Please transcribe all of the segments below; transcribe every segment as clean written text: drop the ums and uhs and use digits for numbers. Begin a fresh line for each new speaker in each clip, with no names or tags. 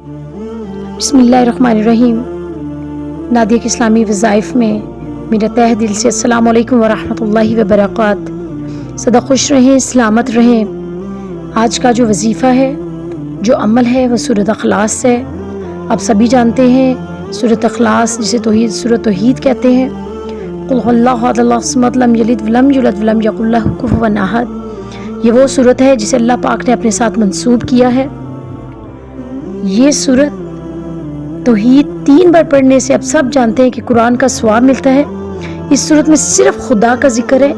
बिस्मिल्लाहिर्रहमानिर्रहीम। नादिया के इस्लामी वज़ाइफ में मेरा तहे दिल से अस्सलाम वालेकुम वरहमतुल्लाहि वबरकात। सदा खुश रहें, सलामत रहें। आज का जो वजीफ़ा है, जो अमल है, वह सूरत अखलास है। आप सभी जानते हैं सूरत अखलास जिसे सूरत तौहीद कहते हैं। कुल हुवल्लाहु अहद अल्लाहु समद लम यलिद वलम यूलद वलम यकुल लहू कुफुवन अहद। ये वो सूरत है जिसे अल्लाह पाक ने अपने साथ मंसूब किया है। ये सूरत तौहीद 3 बार पढ़ने से आप सब जानते हैं कि कुरान का सवाब मिलता है। इस सूरत में सिर्फ खुदा का जिक्र है।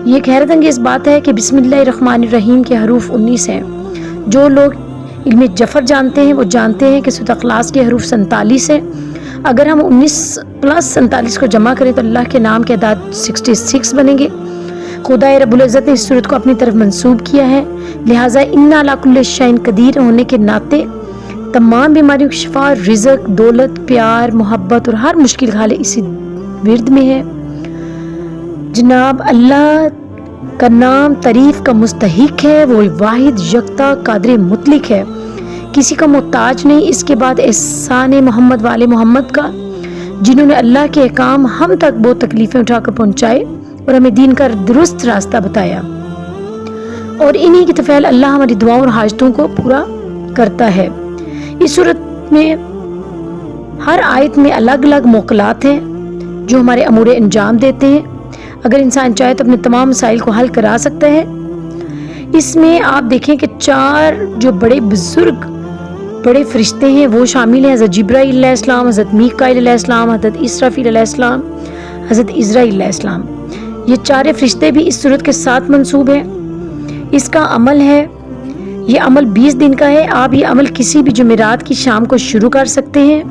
ये एक हैरत अंगेज बात है कि बिस्मिल्लाहिर्रहमानिर्रहीम के हरूफ 19 हैं। जो लोग इल्म जफर जानते हैं वो जानते हैं कि सूरत अखलास के हरूफ 47 हैं। अगर हम 19 प्लस 47 को जमा करें तो अल्लाह के नाम के अदाद 66 बनेंगे। खुदा रब्बुल इज़्ज़त ने इस सूरत को अपनी तरफ मंसूब किया है। लिहाजा इन्ना अला कुल्लि शैइन कदीर होने के नाते तमाम बीमारियों की शिफा, रिज़्क, दौलत, प्यार, मोहब्बत और हर मुश्किल हाल इसी विर्द में है। जनाब अल्लाह का नाम तारीफ का मुस्तहिक है। वो वाहिद यकता कादिर मुतलिक है, किसी का मोहताज नहीं। इसके बाद एहसान मोहम्मद वाले मोहम्मद का, जिन्होंने अल्लाह के अहकाम हम तक बहुत तकलीफ़ें उठाकर पहुँचाए और हमें दीन का दुरुस्त रास्ता बताया। और इन्हीं की तफ़ैल अल्लाह हमारी दुआओं और हाजतों को पूरा करता है। इस सूरत में हर आयत में अलग अलग मौक़लात हैं जो हमारे अमूरे अंजाम देते हैं। अगर इंसान चाहे तो अपने तमाम मसाइल को हल करा सकता है। इसमें आप देखें कि 4 जो बड़े बुजुर्ग बड़े फरिश्ते हैं वो शामिल हैं। हज़रत जिब्राईल अलैहिस्सलाम, हज़रत मीकाईल अलैहिस्सलाम, हज़रत इसराफील अलैहिस्सलाम, हज़रत इज़राईल अलैहिस्सलाम। ये 4 फरिश्ते भी इस सूरत के साथ मंसूब हैं। इसका अमल है, ये अमल 20 दिन का है। आप ये अमल किसी भी जुमेरात की शाम को शुरू कर सकते हैं।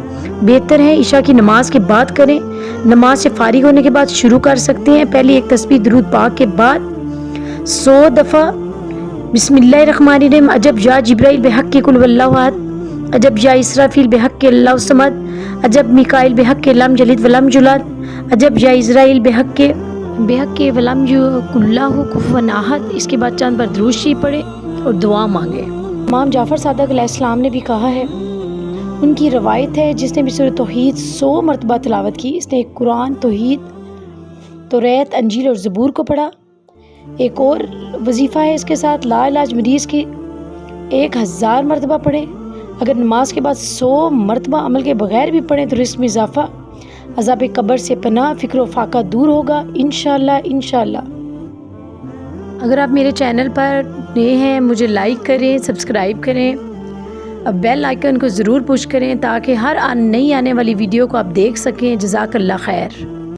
बेहतर है इशा की नमाज के बाद करें। नमाज से फारिग होने के बाद शुरू कर सकते हैं। पहले एक तस्बीह दुरूद पाक के बाद 100 दफ़ा बिस्मिल्लाहिर्रहमानिर्रहीम। अजब या जिब्राईल बेहक़्क़ि कुल हुवल्लाहु अहद। अजब या इसराफील बेहक़्क़ि अल्लाहु समद। अजब मीकाईल बेहक़्क़ि लम यलिद वलम यूलद। अजब या इज़राईल बेहक़्क़ि वलम यकुल लहू कुफुवन अहद। इसके बाद चंद बार दुरूद शरीफ पढ़े और दुआ मांगे। इमाम जाफ़र सादिक़ अलैहिस्सलाम ने भी कहा है, उनकी रवायत है, जिसने भी सूरत तौहीद 100 मरतबा तिलावत की, इसने कुरान, तौहीद, तौरात, अंजील और ज़बूर को पढ़ा। एक और वजीफ़ा है इसके साथ, ला इलाज मरीज़ की 1000 मरतबा पढ़े। अगर नमाज के बाद 100 मरतबा अमल के बगैर भी पढ़ें तो रिस्क में इजाफ़ा, अज़ाब कब्र से पनाह, फ़िक्र व फाका दूर होगा इंशाअल्लाह। अगर आप मेरे चैनल पर नए हैं, मुझे लाइक करें, सब्सक्राइब करें, अब बेल आइकन को ज़रूर पुश करें ताकि हर नई आने वाली वीडियो को आप देख सकें। जज़ाकल्लाह खैर।